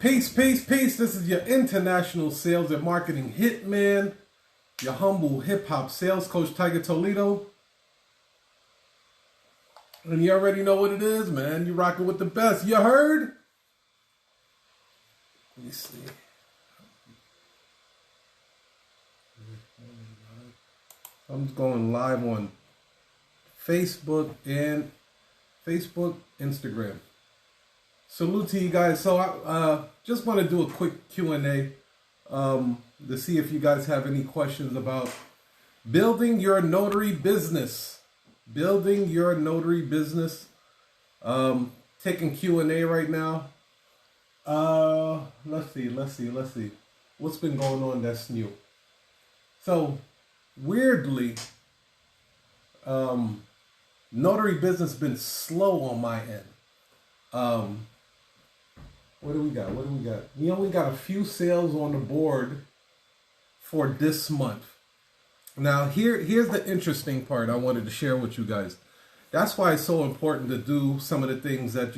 Peace, peace, peace. This is your international sales and marketing hitman, your humble hip-hop sales coach, Tiger Toledo. And you already know what it is, man. You're rocking with the best. You heard? Let me see. I'm going live on Facebook, Instagram. Salute to you guys. So I just want to do a quick Q&A to see if you guys have any questions about building your notary business. Building your notary business. Taking Q&A right now. Let's see. What's been going on that's new? So weirdly, notary business been slow on my end. What do we got? We only got a few sales on the board for this month. Now, here's the interesting part I wanted to share with you guys. That's why it's so important to do some of the things that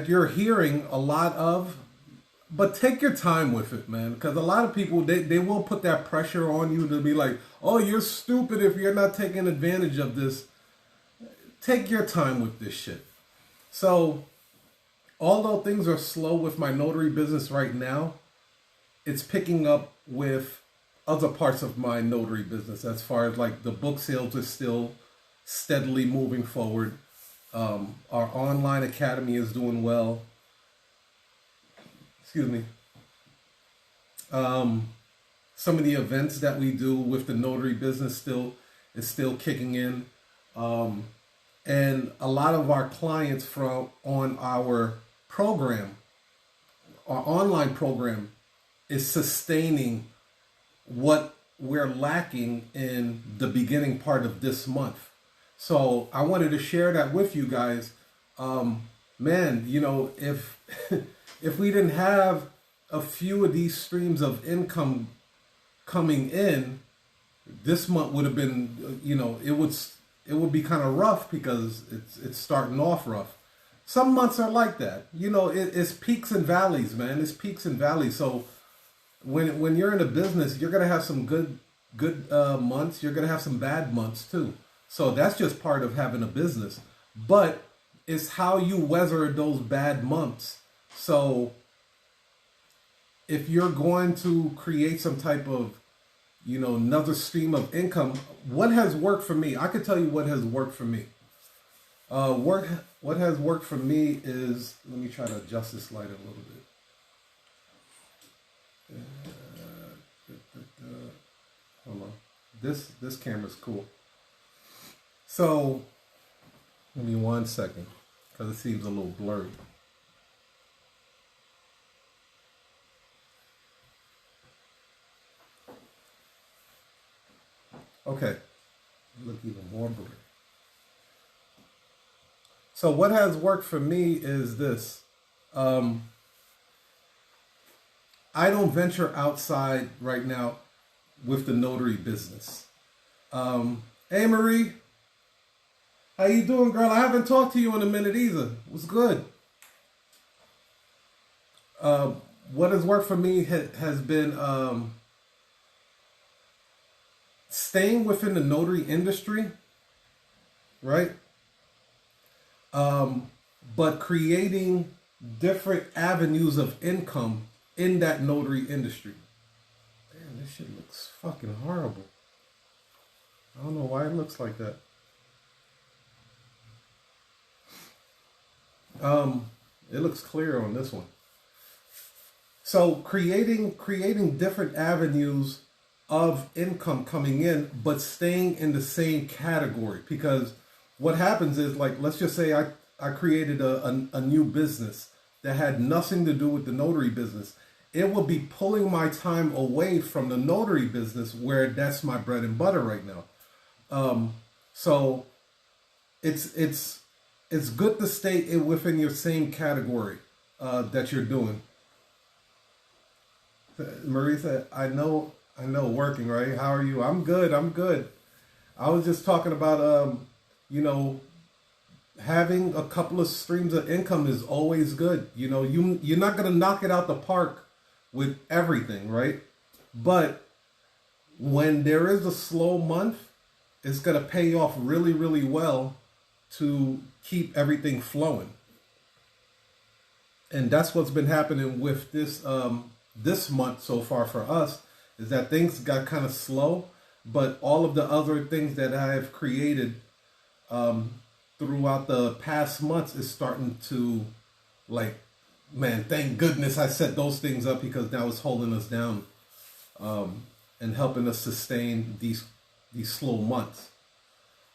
you're hearing a lot of, but take your time with it, man. Because a lot of people, they will put that pressure on you to be like, oh, you're stupid if you're not taking advantage of this. Take your time with this shit. So, although things are slow with my notary business right now, it's picking up with other parts of my notary business. As far as like the book sales is still steadily moving forward. Our online academy is doing well. Excuse me. Some of the events that we do with the notary business is still kicking in. And a lot of our clients on our program, our online program, is sustaining what we're lacking in the beginning part of this month. So I wanted to share that with you guys. Man, you know, if if we didn't have a few of these streams of income coming in, this month would have been, you know, it would be kind of rough because it's starting off rough. Some months are like that. You know, it's peaks and valleys, man. It's peaks and valleys. So when you're in a business, you're gonna have some good months. You're gonna have some bad months too. So that's just part of having a business. But it's how you weather those bad months. So if you're going to create some type of, you know, another stream of income, what has worked for me? I could tell you what has worked for me. What has worked for me is, let me try to adjust this light a little bit. Hold on. This camera's cool. So, give me 1 second, because it seems a little blurry. Okay, look even more blurry. So what has worked for me is this. I don't venture outside right now with the notary business. Hey Marie, how you doing, girl? I haven't talked to you in a minute either. What's good? What has worked for me has been staying within the notary industry, right? But creating different avenues of income in that notary industry. Damn, this shit looks fucking horrible. I don't know why it looks like that. It looks clear on this one. So creating different avenues of income coming in, but staying in the same category. Because what happens is, like, let's just say I created a new business that had nothing to do with the notary business. It will be pulling my time away from the notary business, where that's my bread and butter right now. So it's good to stay within your same category that you're doing. Marie said, I know, working, right? How are you? I'm good. I was just talking about, you know, having a couple of streams of income is always good. You know, you're not gonna knock it out the park with everything, right? But when there is a slow month, it's gonna pay off really, really well to keep everything flowing. And that's what's been happening with this month so far for us, is that things got kind of slow, but all of the other things that I have created throughout the past months is starting to, like, man, thank goodness I set those things up, because now it's holding us down and helping us sustain these slow months.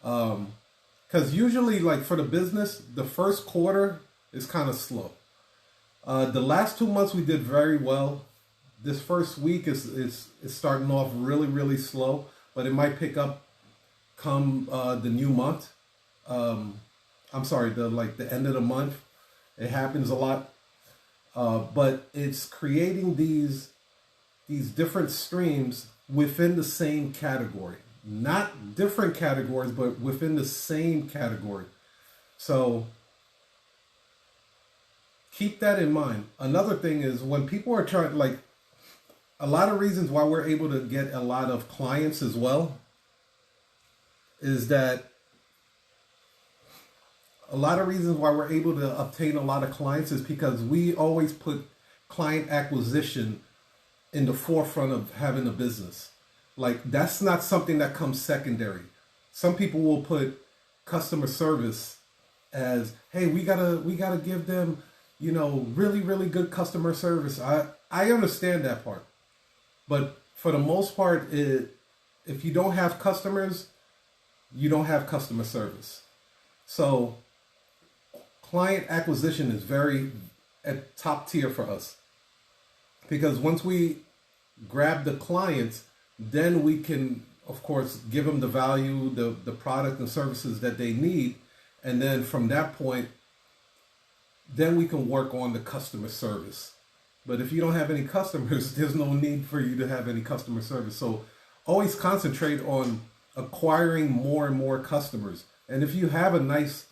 Because usually, like, for the business, the first quarter is kind of slow. The last 2 months we did very well. This first week is starting off really, really slow, but it might pick up come the new month. I'm sorry, the end of the month. It happens a lot, but it's creating these different streams within the same category, not different categories, but within the same category. So keep that in mind. Another thing is, when people are trying, like, a lot of reasons why we're able to get a lot of clients as well is that a lot of reasons why we're able to obtain a lot of clients is because we always put client acquisition in the forefront of having a business. Like, that's not something that comes secondary. Some people will put customer service as, hey, we gotta give them, you know, really, really good customer service. I understand that part. But for the most part, if you don't have customers, you don't have customer service. So client acquisition is very at top tier for us, because once we grab the clients, then we can, of course, give them the value, the product and services that they need. And then from that point, then we can work on the customer service. But if you don't have any customers, there's no need for you to have any customer service. So always concentrate on acquiring more and more customers. And if you have a nice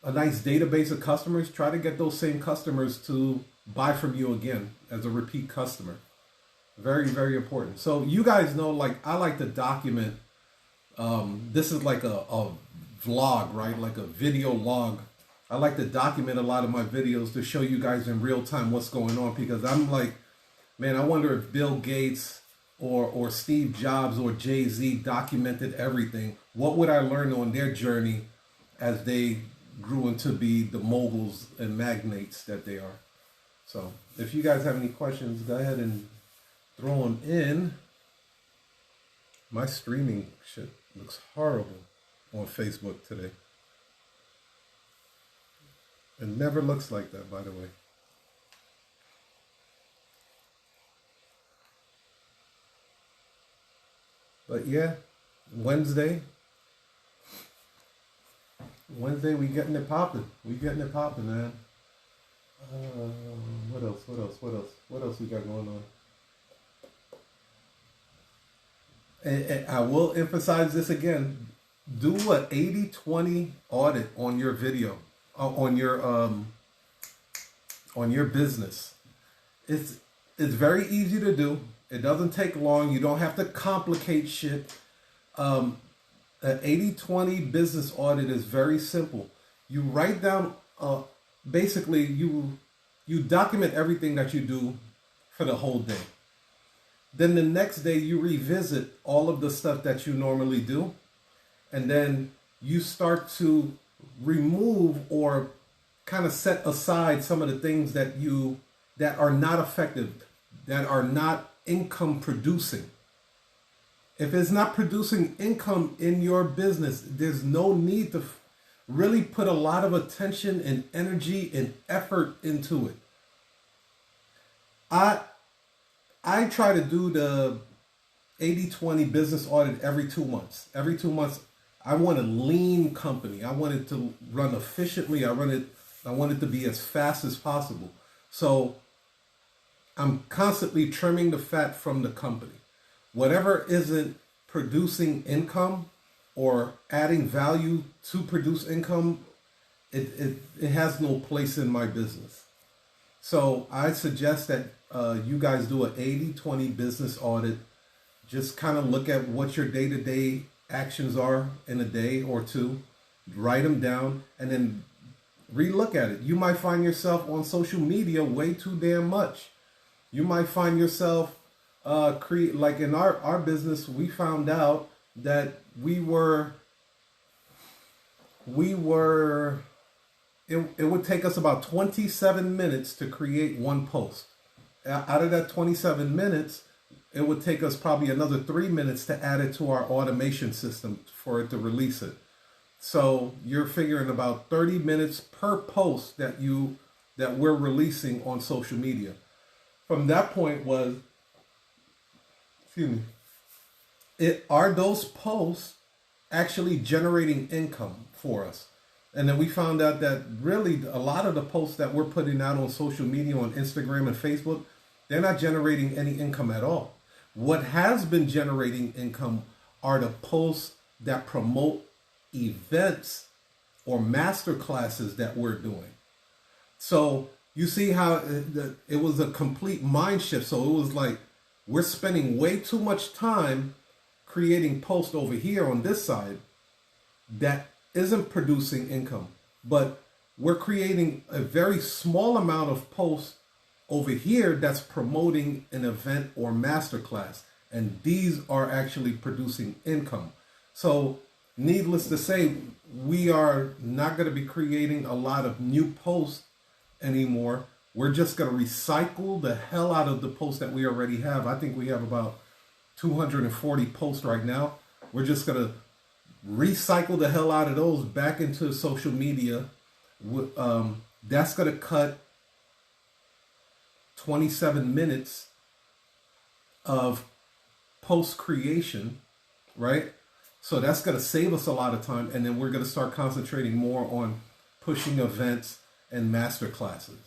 database of customers, try to get those same customers to buy from you again as a repeat customer. Very, very important. So you guys know, like, I like to document. This is like a vlog, right? Like a video log. I like to document a lot of my videos to show you guys in real time what's going on, because I'm like, man, I wonder if Bill Gates or Steve Jobs or Jay-Z documented everything. What would I learn on their journey as they grew into be the moguls and magnates that they are? So if you guys have any questions, go ahead and throw them in. My streaming shit looks horrible on Facebook today. It never looks like that, by the way. But yeah, Wednesday we getting it popping. Man. What else we got going on? And I will emphasize this again. Do a 80-20 audit on your video. On your business. It's very easy to do. It doesn't take long. You don't have to complicate shit. An 80-20 business audit is very simple. You write down, basically you document everything that you do for the whole day. Then the next day you revisit all of the stuff that you normally do, and then you start to remove or kind of set aside some of the things that are not effective, that are not income producing. If it's not producing income in your business, there's no need to really put a lot of attention and energy and effort into it. I try to do the 80-20 business audit every 2 months. Every 2 months, I want a lean company. I want it to run efficiently. I want it to be as fast as possible. So I'm constantly trimming the fat from the company. Whatever isn't producing income or adding value to produce income, it has no place in my business. So I suggest that you guys do an 80-20 business audit. Just kind of look at what your day-to-day actions are in a day or two, write them down, and then relook at it. You might find yourself on social media way too damn much. You might find yourself like in our business, we found out that it would take us about 27 minutes to create one post. Out of that 27 minutes, it would take us probably another 3 minutes to add it to our automation system for it to release it. So you're figuring about 30 minutes per post that we're releasing on social media. From that point are those posts actually generating income for us? And then we found out that really a lot of the posts that we're putting out on social media, on Instagram and Facebook, they're not generating any income at all. What has been generating income are the posts that promote events or master classes that we're doing. So you see how it was a complete mind shift. So it was like we're spending way too much time creating posts over here on this side that isn't producing income, but we're creating a very small amount of posts over here that's promoting an event or masterclass, and these are actually producing income. So needless to say, we are not going to be creating a lot of new posts anymore. We're just going to recycle the hell out of the posts that we already have. I think we have about 240 posts right now. We're just going to recycle the hell out of those back into social media. That's going to cut 27 minutes of post creation, right? So that's going to save us a lot of time. And then we're going to start concentrating more on pushing events and master classes,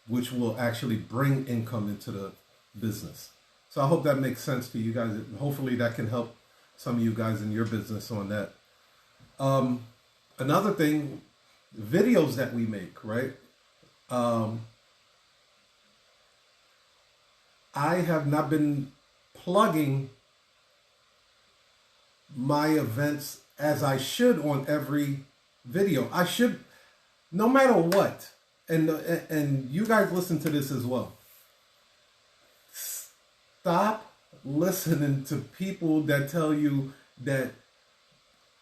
which will actually bring income into the business. So I hope that makes sense to you guys. Hopefully that can help some of you guys in your business on that. Another thing, videos that we make, right? I have not been plugging my events as I should on every video. I should, no matter what. And you guys listen to this as well. Stop listening to people that tell you that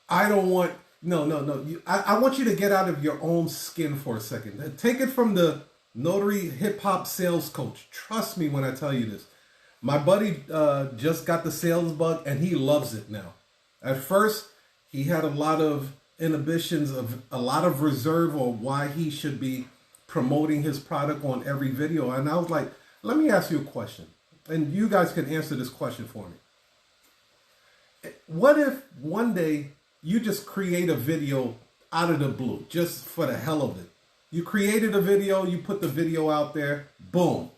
I don't want, no. I want you to get out of your own skin for a second. Take it from the Notary hip hop sales coach. Trust me when I tell you this. My buddy just got the sales bug and he loves it now. At first, he had a lot of inhibitions, of a lot of reserve on why he should be promoting his product on every video. And I was like, let me ask you a question. And you guys can answer this question for me. What if one day you just create a video out of the blue, just for the hell of it? You created a video, you put the video out there, boom.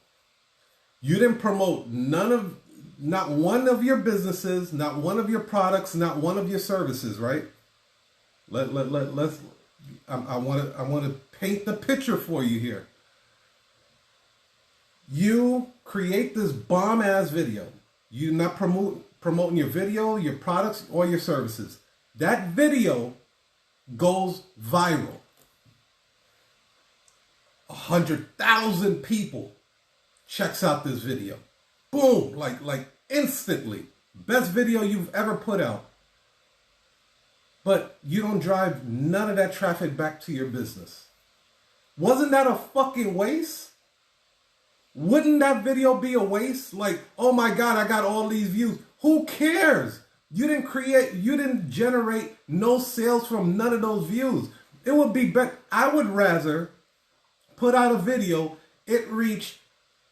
You didn't promote not one of your businesses, not one of your products, not one of your services, right? I want to paint the picture for you here. You create this bomb ass video. You're not promoting your video, your products, or your services. That video goes viral. 100,000 people checks out this video. Boom, like instantly. Best video you've ever put out. But you don't drive none of that traffic back to your business. Wasn't that a fucking waste? Wouldn't that video be a waste? Like, oh my God, I got all these views. Who cares? You didn't generate no sales from none of those views. It would be better. I would rather put out a video, it reached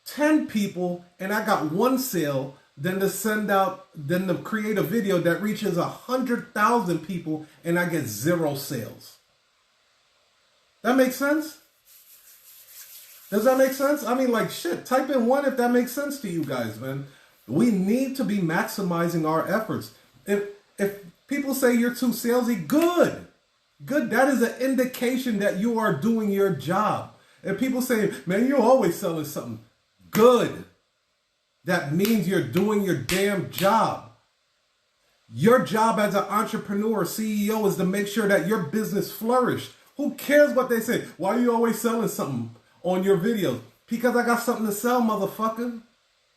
10 people and I got one sale than to create a video that reaches 100,000 people and I get 0 sales. That makes sense? Does that make sense? I mean, like, shit, type in 1 if that makes sense to you guys, man. We need to be maximizing our efforts. If people say you're too salesy, good. Good. That is an indication that you are doing your job. And people say, man, you're always selling something. Good. That means you're doing your damn job. Your job as an entrepreneur, CEO, is to make sure that your business flourishes. Who cares what they say? Why are you always selling something on your videos? Because I got something to sell, motherfucker.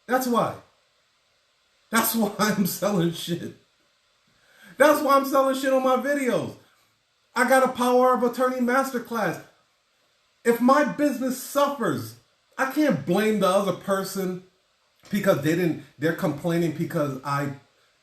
That's why. That's why I'm selling shit. That's why I'm selling shit on my videos. I got a power of attorney masterclass. If my business suffers, I can't blame the other person because they're complaining because I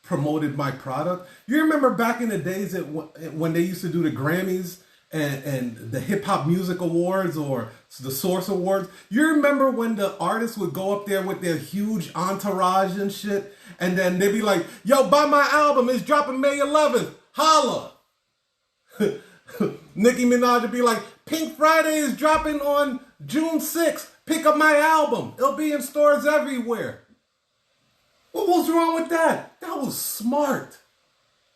promoted my product. You remember back in the days when they used to do the Grammys and the Hip Hop Music Awards or the Source Awards? You remember when the artists would go up there with their huge entourage and shit, and then they'd be like, yo, buy my album, it's dropping May 11th, holla. Nicki Minaj would be like, Pink Friday is dropping on June 6th, pick up my album, it'll be in stores everywhere. What was wrong with that? That was smart.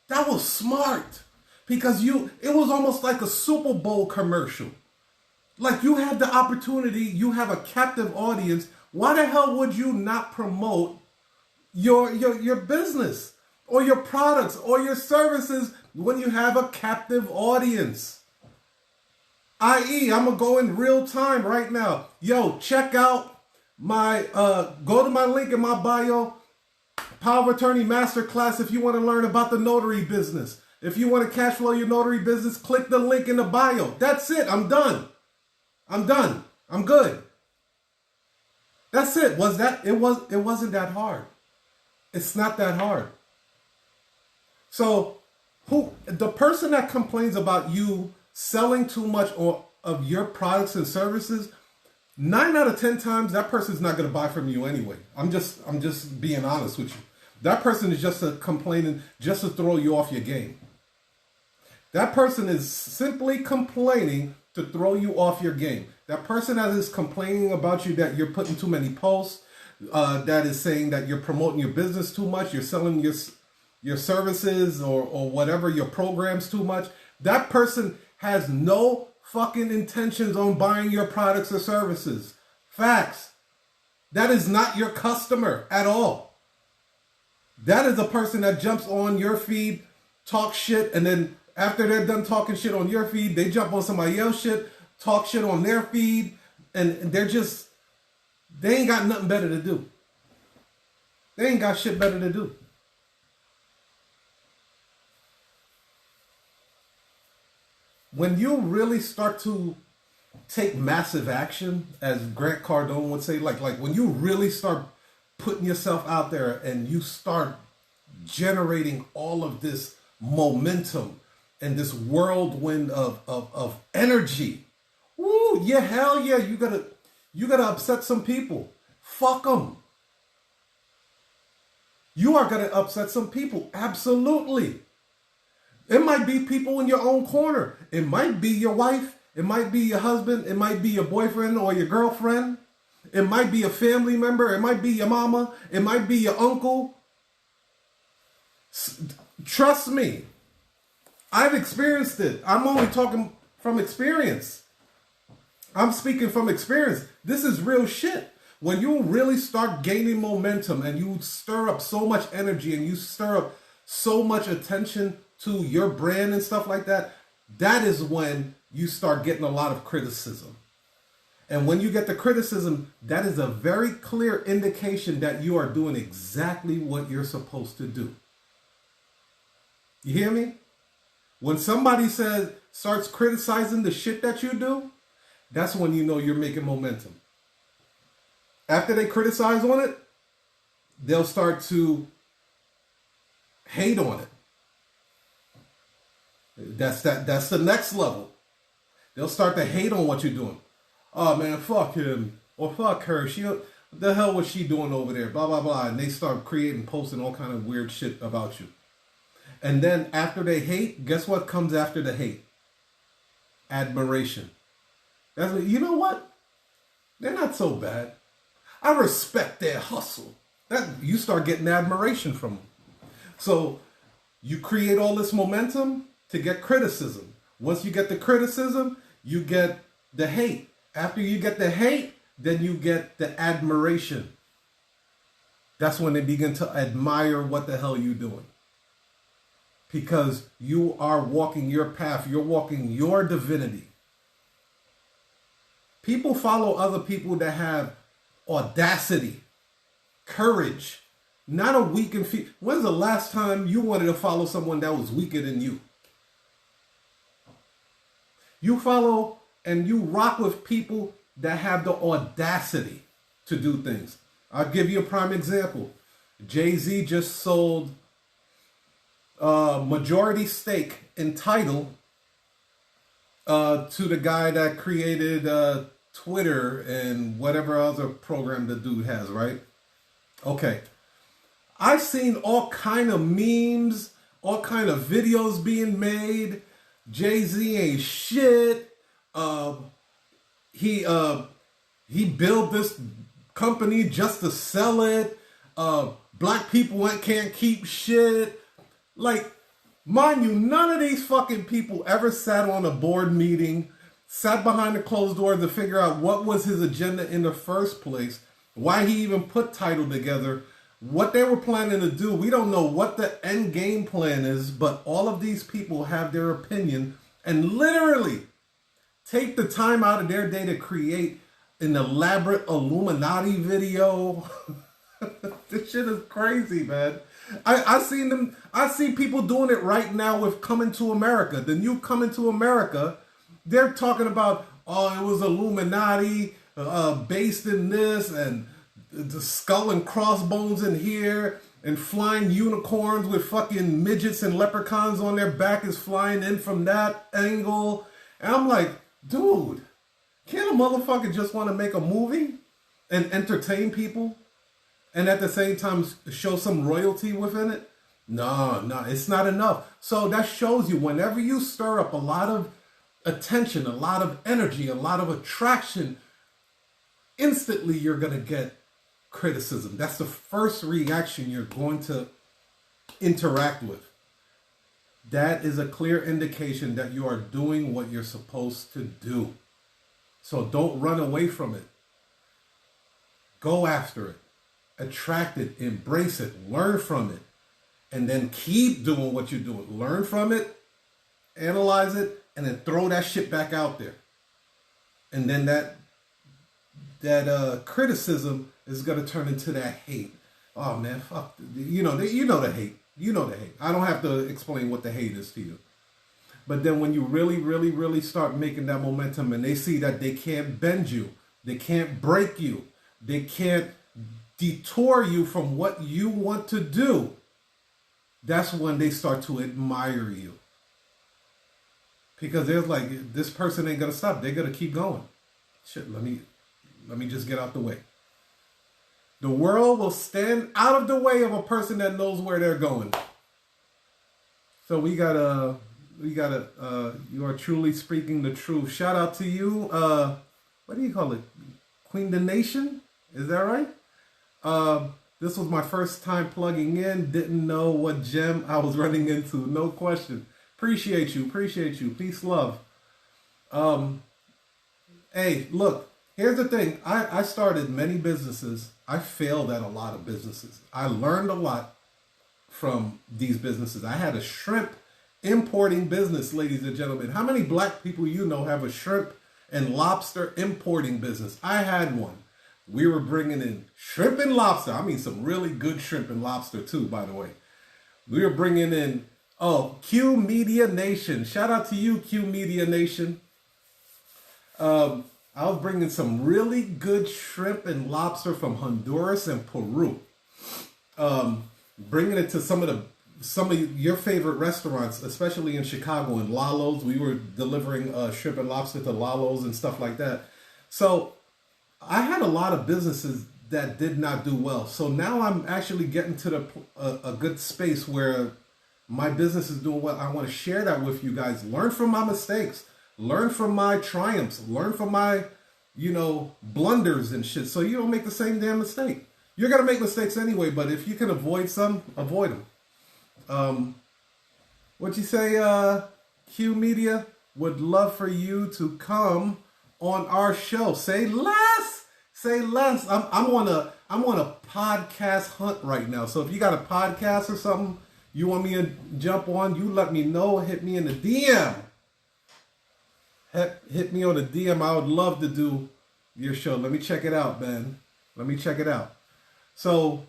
That was smart. Because it was almost like a Super Bowl commercial. Like you had the opportunity, you have a captive audience. Why the hell would you not promote your business or your products or your services when you have a captive audience? I.e., I'm going to go in real time right now. Yo, check out my, go to my link in my bio, Power of Attorney Masterclass if you want to learn about the notary business. If you want to cash flow your notary business, click the link in the bio. That's it. I'm done. I'm done. I'm good. That's it. It wasn't that hard. It's not that hard. So the person that complains about you selling too much of your products and services, 9 out of 10 times that person's not going to buy from you anyway. I'm just being honest with you. That person is just complaining just to throw you off your game. That person is simply complaining to throw you off your game. That person that is complaining about you that you're putting too many posts, that is saying that you're promoting your business too much, you're selling your services or whatever, your programs too much. That person has no fucking intentions on buying your products or services. Facts. That is not your customer at all. That is a person that jumps on your feed, talks shit, and then after they're done talking shit on your feed, they jump on somebody else's shit, talk shit on their feed, and they ain't got nothing better to do. They ain't got shit better to do. When you really start to take massive action, as Grant Cardone would say, like when you really start putting yourself out there and you start generating all of this momentum and this whirlwind of energy, woo, yeah, hell yeah, you gotta upset some people. Fuck them. You are gonna upset some people, absolutely. It might be people in your own corner. It might be your wife. It might be your husband. It might be your boyfriend or your girlfriend. It might be a family member. It might be your mama. It might be your uncle. Trust me. I've experienced it. I'm only talking from experience. I'm speaking from experience. This is real shit. When you really start gaining momentum and you stir up so much energy and you stir up so much attention to your brand and stuff like that, that is when you start getting a lot of criticism. And when you get the criticism, that is a very clear indication that you are doing exactly what you're supposed to do. You hear me? When somebody starts criticizing the shit that you do, that's when you know you're making momentum. After they criticize on it, they'll start to hate on it. That's the next level. They'll start to hate on what you're doing. Oh man, fuck him or fuck her. What the hell was she doing over there? Blah blah blah. And they start posting all kind of weird shit about you. And then after they hate, guess what comes after the hate? Admiration. You know what? They're not so bad. I respect their hustle. You start getting admiration from them. So you create all this momentum to get criticism. Once you get the criticism, you get the hate. After you get the hate, then you get the admiration. That's when they begin to admire what the hell you're doing. Because you are walking your path. You're walking your divinity. People follow other people that have audacity, courage, not a weakened feet. When's the last time you wanted to follow someone that was weaker than you? You follow and you rock with people that have the audacity to do things. I'll give you a prime example. Jay-Z just sold a majority stake in Tidal to the guy that created Twitter and whatever other program the dude has, right? Okay. I've seen all kind of memes, all kind of videos being made. Jay-Z ain't shit. He built this company just to sell it. Black people can't keep shit. Like, mind you, none of these fucking people ever sat on a board meeting, sat behind a closed door to figure out what was his agenda in the first place, why he even put Tidal together, what they were planning to do. We don't know what the end game plan is, but all of these people have their opinion and literally take the time out of their day to create an elaborate Illuminati video. This shit is crazy, man. I see people doing it right now with Coming to America. The new Coming to America, they're talking about, oh, it was Illuminati based in this, and the skull and crossbones in here, and flying unicorns with fucking midgets and leprechauns on their back is flying in from that angle. And I'm like, dude, can't a motherfucker just want to make a movie and entertain people and at the same time show some royalty within it? No, it's not enough. So that shows you, whenever you stir up a lot of attention, a lot of energy, a lot of attraction, instantly you're going to get criticism. That's the first reaction you're going to interact with. That is a clear indication that you are doing what you're supposed to do. So don't run away from it. Go after it. Attract it. Embrace it. Learn from it. And then keep doing what you're doing. Learn from it. Analyze it. And then throw that shit back out there. And then that criticism is going to turn into that hate. Oh, man, fuck. You know the hate. You know the hate. I don't have to explain what the hate is to you. But then when you really, really, really start making that momentum and they see that they can't bend you, they can't break you, they can't detour you from what you want to do, that's when they start to admire you. Because they're like, this person ain't going to stop. They're going to keep going. Shit, let me just get out the way. The world will stand out of the way of a person that knows where they're going. So we gotta, you are truly speaking the truth. Shout out to you. What do you call it? Queen the Nation? Is that right? This was my first time plugging in. Didn't know what gem I was running into. No question. Appreciate you. Peace, love. Hey, look, here's the thing. I started many businesses. I failed at a lot of businesses. I learned a lot from these businesses. I had a shrimp importing business, ladies and gentlemen. How many black people you know have a shrimp and lobster importing business? I had one. We were bringing in shrimp and lobster. I mean, some really good shrimp and lobster too, by the way. We were bringing in, Q Media Nation. Shout out to you, Q Media Nation. I was bringing some really good shrimp and lobster from Honduras and Peru. Bringing it to some of your favorite restaurants, especially in Chicago and Lalo's. We were delivering shrimp and lobster to Lalo's and stuff like that. So I had a lot of businesses that did not do well. So now I'm actually getting to a good space where my business is doing well. I want to share that with you guys. Learn from my mistakes. Learn from my triumphs. Learn from my, blunders and shit. So you don't make the same damn mistake. You're going to make mistakes anyway, but if you can avoid some, avoid them. What'd you say, Q Media? would love for you to come on our show. Say less. Say less. I'm on a podcast hunt right now. So if you got a podcast or something you want me to jump on, you let me know. Hit me in the DM. Hit me on the DM. I would love to do your show. Let me check it out, man. Let me check it out. So,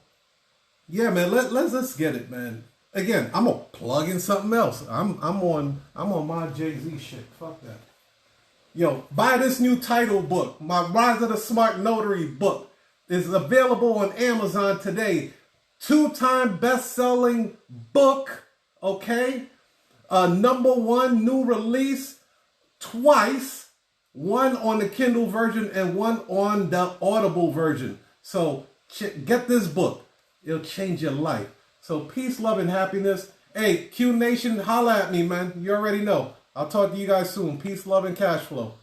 yeah, man. Let's get it, man. Again, I'm gonna plug in something else. I'm on my Jay-Z shit. Fuck that. Yo, buy this new title book. My Rise of the Smart Notary book is available on Amazon today. 2-time best-selling book. Okay, #1 new release twice. One on the Kindle version and one on the Audible version. So get this book. It'll change your life. So peace, love, and happiness. Hey, Q Nation, holla at me, man. You already know. I'll talk to you guys soon. Peace, love, and cash flow.